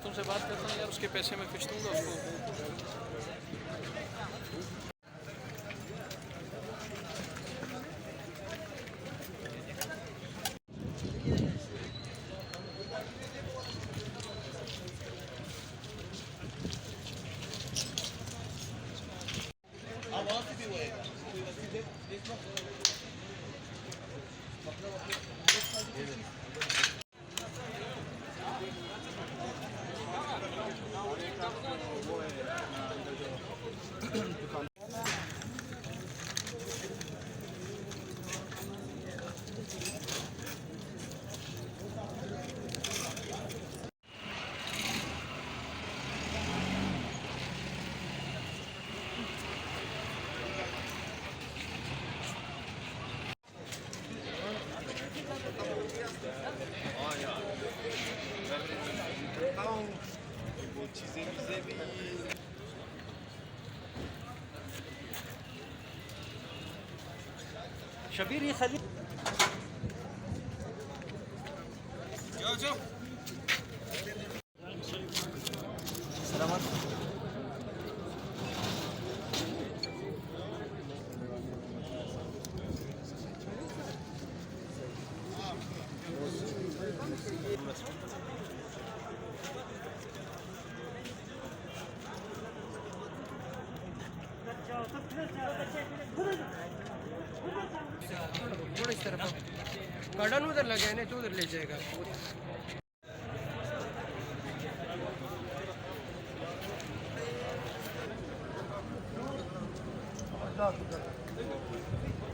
मैं तुमसे बात करता हूँ यार, उसके पैसे मैं कुछ दूंगा उसको। शबीर ये खाली जाओ थोड़ा इस तरफ गार्डन उधर लगे हैं ना, तो उधर ले जाएगा। Gracias.